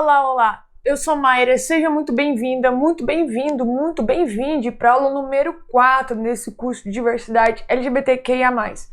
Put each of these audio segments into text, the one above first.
Olá! Eu sou Mayra, seja muito bem-vinda, muito bem-vindo, muito bem-vinde para a aula número 4 nesse curso de diversidade LGBTQIA+.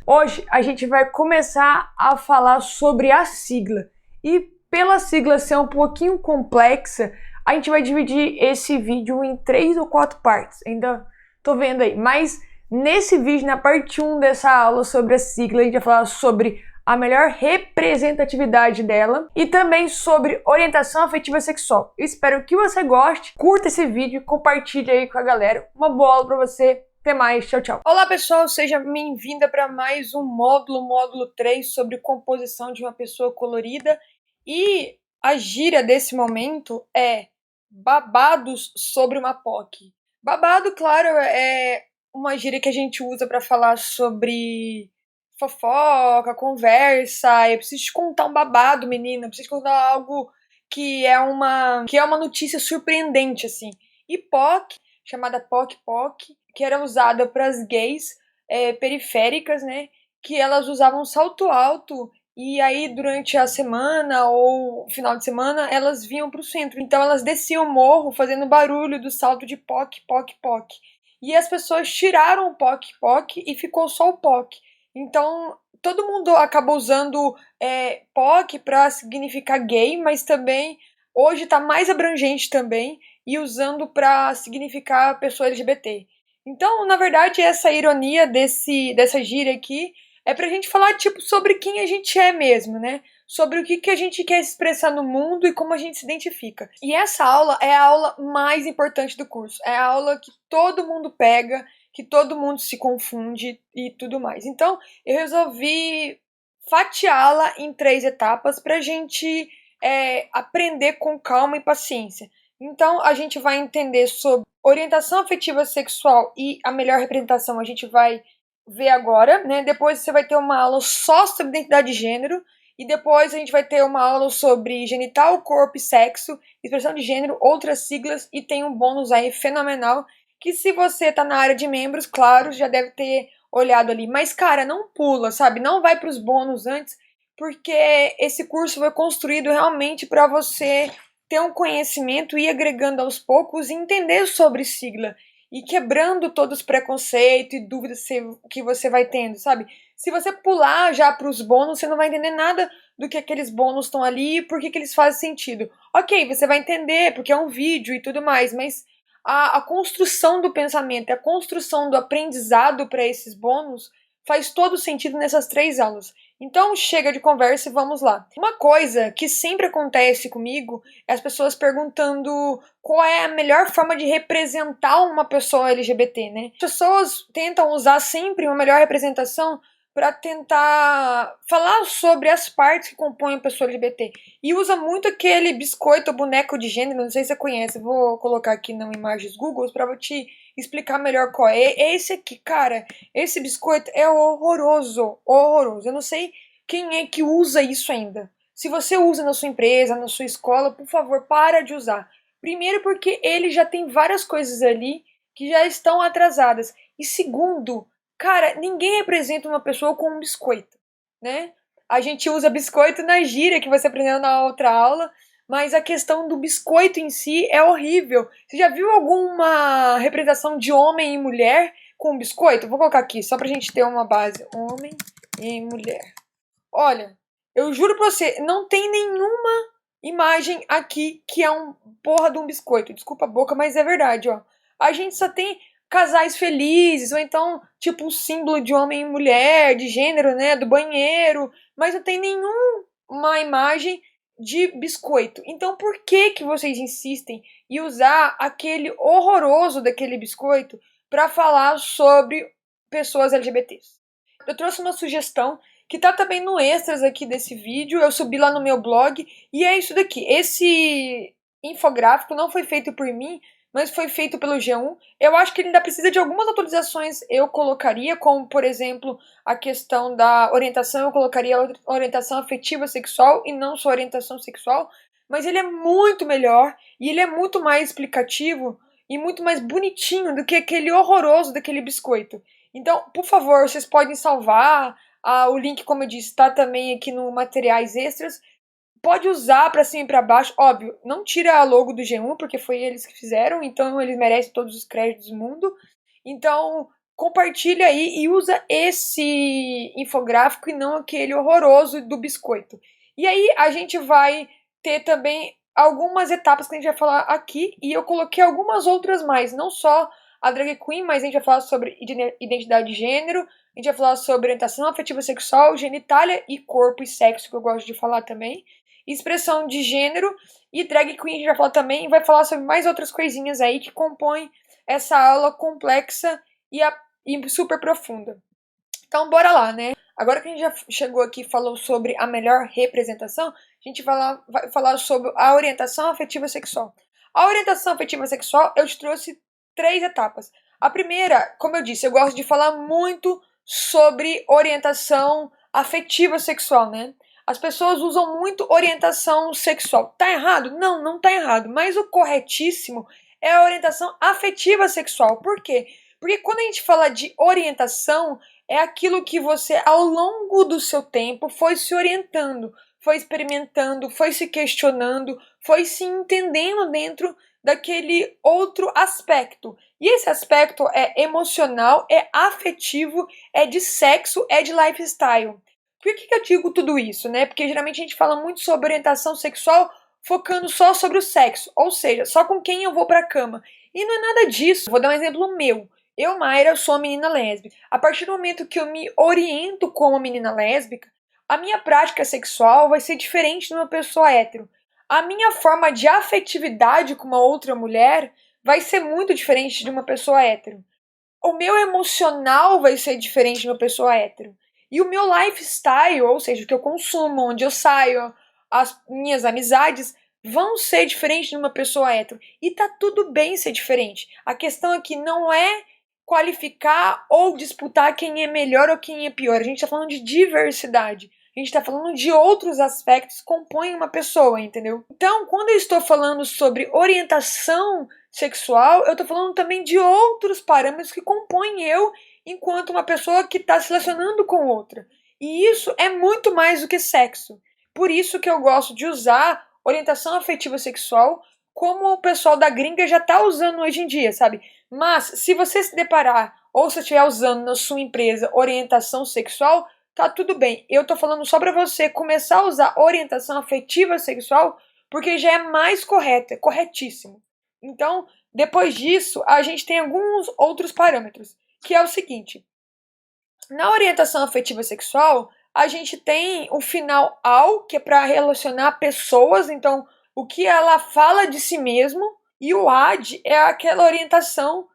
Hoje a gente vai começar a falar sobre a sigla e pela sigla ser um pouquinho complexa, a gente vai dividir esse vídeo em 3 ou 4 partes, ainda tô vendo aí, mas nesse vídeo, na parte 1 dessa aula sobre a sigla, a gente vai falar sobre a melhor representatividade dela e também sobre orientação afetiva sexual. Eu espero que você goste, curta esse vídeo e compartilhe aí com a galera. Uma boa aula pra você. Até mais. Tchau, tchau. Olá, pessoal. Seja bem-vinda para mais um módulo 3 sobre composição de uma pessoa colorida. E a gíria desse momento é babados sobre uma POC. Babado, claro, é uma gíria que a gente usa para falar sobre fofoca, conversa, eu preciso te contar um babado, menina, eu preciso te contar algo que é uma notícia surpreendente, assim. E POC, chamada POC, que era usada para as gays periféricas, né, que elas usavam salto alto e aí durante a semana ou final de semana elas vinham pro centro, então elas desciam o morro fazendo barulho do salto de POC. E as pessoas tiraram o POC e ficou só o POC. Então, todo mundo acabou usando POC para significar gay, mas também, hoje está mais abrangente também, e usando para significar pessoa LGBT. Então, na verdade, essa ironia dessa gíria aqui é pra gente falar, tipo, sobre quem a gente é mesmo, né? Sobre o que a gente quer expressar no mundo e como a gente se identifica. E essa aula é a aula mais importante do curso. É a aula que todo mundo pega, que todo mundo se confunde e tudo mais. Então, eu resolvi fatiá-la em 3 etapas pra gente aprender com calma e paciência. Então, a gente vai entender sobre orientação afetiva sexual e a melhor representação a gente vai ver agora, né? Depois você vai ter uma aula só sobre identidade de gênero e depois a gente vai ter uma aula sobre genital, corpo e sexo, expressão de gênero, outras siglas e tem um bônus aí fenomenal que se você tá na área de membros, claro, já deve ter olhado ali. Mas, cara, não pula, sabe? Não vai pros bônus antes, porque esse curso foi construído realmente para você ter um conhecimento e ir agregando aos poucos e entender sobre sigla e quebrando todos os preconceitos e dúvidas que você vai tendo, sabe? Se você pular já para os bônus, você não vai entender nada do que aqueles bônus estão ali e por que eles fazem sentido. Ok, você vai entender porque é um vídeo e tudo mais, mas a construção do pensamento, a construção do aprendizado para esses bônus faz todo sentido nessas 3 aulas. Então chega de conversa e vamos lá. Uma coisa que sempre acontece comigo é as pessoas perguntando qual é a melhor forma de representar uma pessoa LGBT, né? As pessoas tentam usar sempre uma melhor representação para tentar falar sobre as partes que compõem a pessoa LGBT. E usa muito aquele biscoito, boneco de gênero, não sei se você conhece, vou colocar aqui nas imagens Google para te explicar melhor qual é. É esse aqui, cara, esse biscoito é horroroso. Eu não sei quem é que usa isso ainda. Se você usa na sua empresa, na sua escola, por favor, para de usar. Primeiro porque ele já tem várias coisas ali que já estão atrasadas. E segundo, cara, ninguém representa uma pessoa com um biscoito, né? A gente usa biscoito na gíria que você aprendeu na outra aula, mas a questão do biscoito em si é horrível. Você já viu alguma representação de homem e mulher com biscoito? Vou colocar aqui, só pra gente ter uma base. Homem e mulher. Olha, eu juro pra você, não tem nenhuma imagem aqui que é um porra de um biscoito. Desculpa a boca, mas é verdade, ó. A gente só tem casais felizes, ou então, tipo, um símbolo de homem e mulher, de gênero, né, do banheiro, mas não tem nenhuma imagem de biscoito. Então, por que vocês insistem em usar aquele horroroso daquele biscoito para falar sobre pessoas LGBTs? Eu trouxe uma sugestão que tá também no extras aqui desse vídeo, eu subi lá no meu blog, e é isso daqui. Esse infográfico não foi feito por mim, mas foi feito pelo G1. Eu acho que ele ainda precisa de algumas atualizações, eu colocaria, como, por exemplo, a questão da orientação, eu colocaria orientação afetiva sexual e não só orientação sexual, mas ele é muito melhor, e ele é muito mais explicativo, e muito mais bonitinho do que aquele horroroso daquele biscoito. Então, por favor, vocês podem salvar, o link, como eu disse, está também aqui no materiais extras, pode usar pra cima e pra baixo, óbvio, não tira a logo do G1, porque foi eles que fizeram, então eles merecem todos os créditos do mundo. Então, compartilha aí e usa esse infográfico e não aquele horroroso do biscoito. E aí a gente vai ter também algumas etapas que a gente vai falar aqui, e eu coloquei algumas outras mais, não só a drag queen, mas a gente vai falar sobre identidade de gênero, a gente vai falar sobre orientação afetiva sexual, genitália e corpo e sexo, que eu gosto de falar também, expressão de gênero, e drag queen a gente vai falar também, e vai falar sobre mais outras coisinhas aí que compõem essa aula complexa e super profunda. Então bora lá, né? Agora que a gente já chegou aqui e falou sobre a melhor representação, a gente vai falar sobre a orientação afetiva sexual. A orientação afetiva sexual, eu te trouxe 3 etapas. A primeira, como eu disse, eu gosto de falar muito sobre orientação afetiva sexual, né? As pessoas usam muito orientação sexual. Tá errado? Não, não tá errado. Mas o corretíssimo é a orientação afetiva sexual. Por quê? Porque quando a gente fala de orientação, é aquilo que você, ao longo do seu tempo, foi se orientando, foi experimentando, foi se questionando, foi se entendendo dentro daquele outro aspecto. E esse aspecto é emocional, é afetivo, é de sexo, é de lifestyle. Por que eu digo tudo isso, né? Porque geralmente a gente fala muito sobre orientação sexual focando só sobre o sexo, ou seja, só com quem eu vou pra cama. E não é nada disso. Vou dar um exemplo meu. Eu, Mayra, sou uma menina lésbica. A partir do momento que eu me oriento como menina lésbica, a minha prática sexual vai ser diferente de uma pessoa hétero. A minha forma de afetividade com uma outra mulher vai ser muito diferente de uma pessoa hétero. O meu emocional vai ser diferente de uma pessoa hétero. E o meu lifestyle, ou seja, o que eu consumo, onde eu saio, as minhas amizades, vão ser diferentes de uma pessoa hétero. E tá tudo bem ser diferente. A questão aqui não é qualificar ou disputar quem é melhor ou quem é pior. A gente tá falando de diversidade. A gente tá falando de outros aspectos que compõem uma pessoa, entendeu? Então, quando eu estou falando sobre orientação sexual, eu tô falando também de outros parâmetros que compõem eu enquanto uma pessoa que está se relacionando com outra. E isso é muito mais do que sexo. Por isso que eu gosto de usar orientação afetiva sexual como o pessoal da gringa já tá usando hoje em dia, sabe? Mas se você se deparar ou se estiver usando na sua empresa orientação sexual, tá tudo bem. Eu tô falando só para você começar a usar orientação afetiva sexual porque já é mais correto, é corretíssimo. Então, depois disso, a gente tem alguns outros parâmetros, que é o seguinte: na orientação afetiva sexual, a gente tem o final ao, que é para relacionar pessoas, então o que ela fala de si mesmo, e o ad é aquela orientação,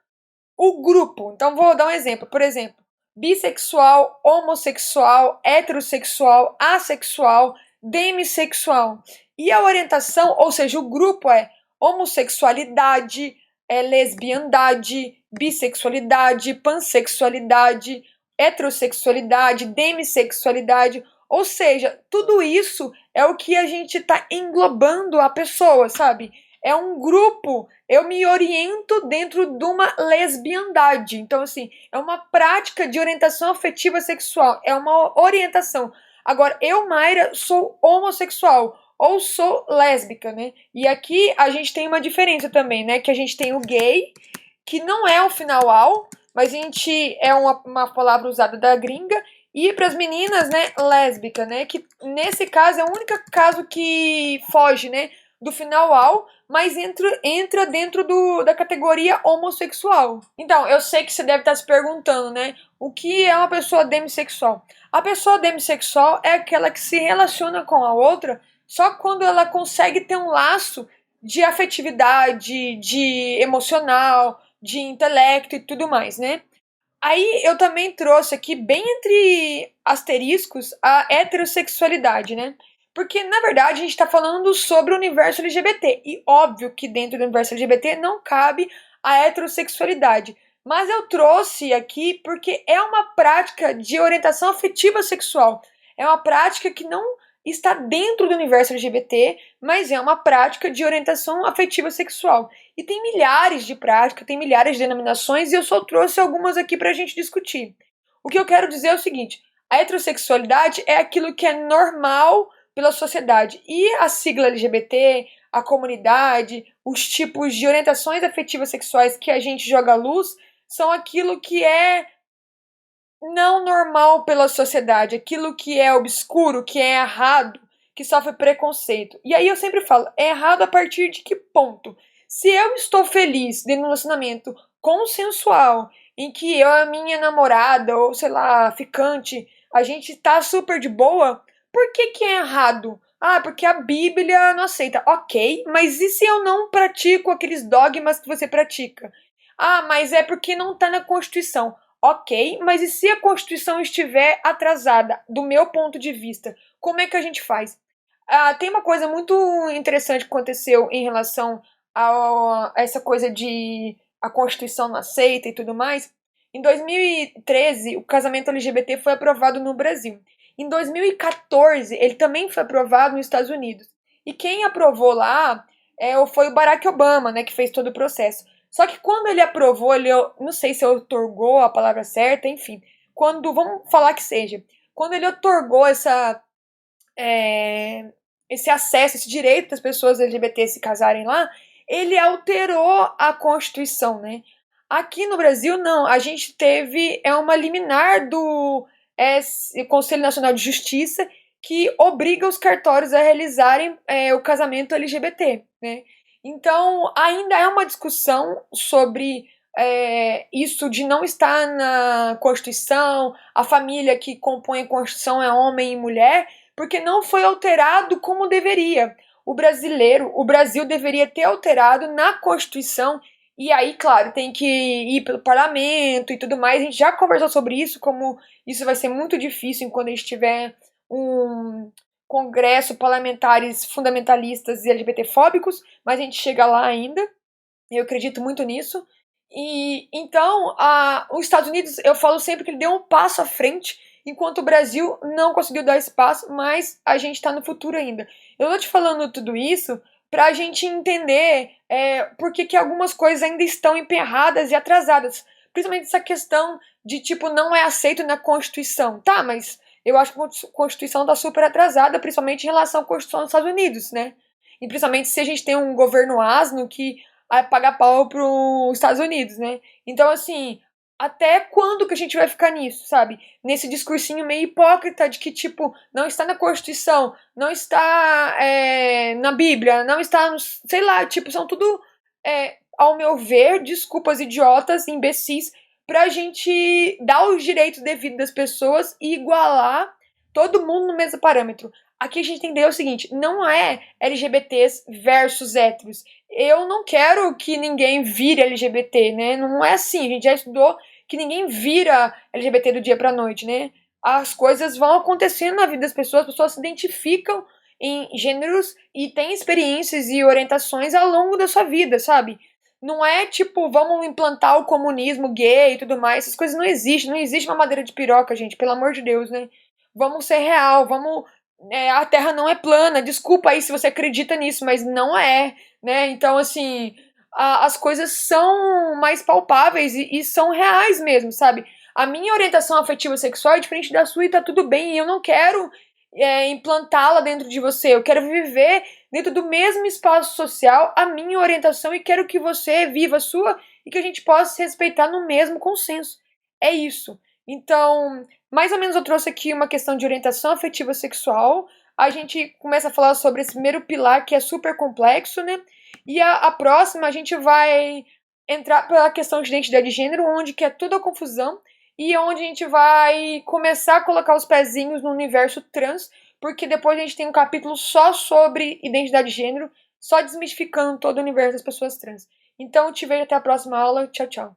o grupo. Então vou dar um exemplo, por exemplo, bissexual, homossexual, heterossexual, assexual, demissexual. E a orientação, ou seja, o grupo é homossexualidade, lesbiandade, bissexualidade, pansexualidade, heterossexualidade, demissexualidade, ou seja, tudo isso é o que a gente está englobando a pessoa, sabe? É um grupo, eu me oriento dentro de uma lesbiandade. Então, assim, é uma prática de orientação afetiva sexual, é uma orientação. Agora, eu, Mayra, sou homossexual ou sou lésbica, né? E aqui a gente tem uma diferença também, né? Que a gente tem o gay, que não é o final ao, mas a gente é uma palavra usada da gringa, e para as meninas, né, lésbica, né, que nesse caso é o único caso que foge, né, do final ao, mas entra dentro da categoria homossexual. Então, eu sei que você deve estar se perguntando, né, o que é uma pessoa demissexual? A pessoa demissexual é aquela que se relaciona com a outra só quando ela consegue ter um laço de afetividade, de emocional, de intelecto e tudo mais, né? Aí eu também trouxe aqui, bem entre asteriscos, a heterossexualidade, né? Porque, na verdade, a gente está falando sobre o universo LGBT. E óbvio que dentro do universo LGBT não cabe a heterossexualidade. Mas eu trouxe aqui porque é uma prática de orientação afetiva sexual. É uma prática que não está dentro do universo LGBT, mas é uma prática de orientação afetiva sexual. E tem milhares de práticas, tem milhares de denominações, e eu só trouxe algumas aqui pra gente discutir. O que eu quero dizer é o seguinte: a heterossexualidade é aquilo que é normal pela sociedade. E a sigla LGBT, a comunidade, os tipos de orientações afetivas sexuais que a gente joga à luz são aquilo que é não normal pela sociedade, aquilo que é obscuro, que é errado, que sofre preconceito. E aí eu sempre falo, é errado a partir de que ponto? Se eu estou feliz dentro de um relacionamento consensual, em que eu e a minha namorada, ou sei lá, ficante, a gente tá super de boa, por que que é errado? Ah, porque a Bíblia não aceita. Ok, mas e se eu não pratico aqueles dogmas que você pratica? Ah, mas é porque não tá na Constituição. Ok, mas e se a Constituição estiver atrasada, do meu ponto de vista? Como é que a gente faz? Tem uma coisa muito interessante que aconteceu em relação a essa coisa de a Constituição não aceita e tudo mais. Em 2013, o casamento LGBT foi aprovado no Brasil. Em 2014, ele também foi aprovado nos Estados Unidos. E quem aprovou lá foi o Barack Obama, né, que fez todo o processo. Só que quando ele aprovou, não sei se otorgou a palavra certa, enfim. Vamos falar que seja. Quando ele otorgou esse acesso, esse direito das pessoas LGBT se casarem lá, ele alterou a Constituição, né? Aqui no Brasil, não. A gente teve uma liminar do Conselho Nacional de Justiça que obriga os cartórios a realizarem o casamento LGBT, né? Então, ainda é uma discussão sobre isso de não estar na Constituição, a família que compõe a Constituição é homem e mulher, porque não foi alterado como deveria. O Brasil deveria ter alterado na Constituição, e aí, claro, tem que ir pelo parlamento e tudo mais. A gente já conversou sobre isso, como isso vai ser muito difícil quando a gente tiver um congresso parlamentares fundamentalistas e LGBTfóbicos, mas a gente chega lá ainda. Eu acredito muito nisso. E então, os Estados Unidos, eu falo sempre que ele deu um passo à frente, enquanto o Brasil não conseguiu dar esse passo, mas a gente está no futuro ainda. Eu tô te falando tudo isso pra gente entender por que algumas coisas ainda estão emperradas e atrasadas. Principalmente essa questão de, tipo, não é aceito na Constituição. Tá, mas eu acho que a Constituição tá super atrasada, principalmente em relação à Constituição dos Estados Unidos, né? E principalmente se a gente tem um governo asno que paga pau pros Estados Unidos, né? Então, assim, até quando que a gente vai ficar nisso, sabe? Nesse discursinho meio hipócrita de que, tipo, não está na Constituição, não está na Bíblia, não está, sei lá, tipo, são tudo, ao meu ver, desculpas idiotas, imbecis, pra gente dar os direitos devidos das pessoas e igualar todo mundo no mesmo parâmetro. Aqui a gente tem que entender o seguinte, não é LGBTs versus héteros. Eu não quero que ninguém vire LGBT, né? Não é assim, a gente já estudou que ninguém vira LGBT do dia pra noite, né? As coisas vão acontecendo na vida das pessoas, as pessoas se identificam em gêneros e têm experiências e orientações ao longo da sua vida, sabe? Não é tipo, vamos implantar o comunismo gay e tudo mais, essas coisas não existem, não existe uma madeira de piroca, gente, pelo amor de Deus, né? Vamos ser real, vamos... a Terra não é plana, desculpa aí se você acredita nisso, mas não é, né? Então, assim, as coisas são mais palpáveis e são reais mesmo, sabe? A minha orientação afetiva sexual é diferente da sua e tá tudo bem, e eu não quero implantá-la dentro de você, eu quero viver dentro do mesmo espaço social a minha orientação e quero que você viva a sua e que a gente possa se respeitar no mesmo consenso. É isso. Então, mais ou menos eu trouxe aqui uma questão de orientação afetiva sexual. A gente começa a falar sobre esse primeiro pilar que é super complexo, né? E a próxima a gente vai entrar pela questão de identidade de gênero, onde que é toda a confusão e onde a gente vai começar a colocar os pezinhos no universo trans, porque depois a gente tem um capítulo só sobre identidade de gênero, só desmistificando todo o universo das pessoas trans. Então, te vejo até a próxima aula. Tchau, tchau.